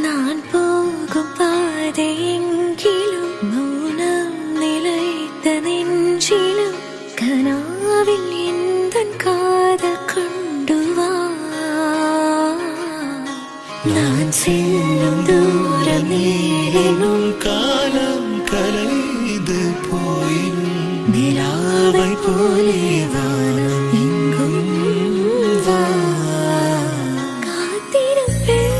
நான் போகும் பாதையெங்கிலும் மௌனம் நிலைத்த நெஞ்சிலும் கனாவில் எந்தன் காதல் கொண்டு வா. நான் செல்லும் தூரம் நீளினும் காலம் கலைந்து போயினும் நிலாவை போலே வானம் எங்கும் வா. காத்திருப்பேன்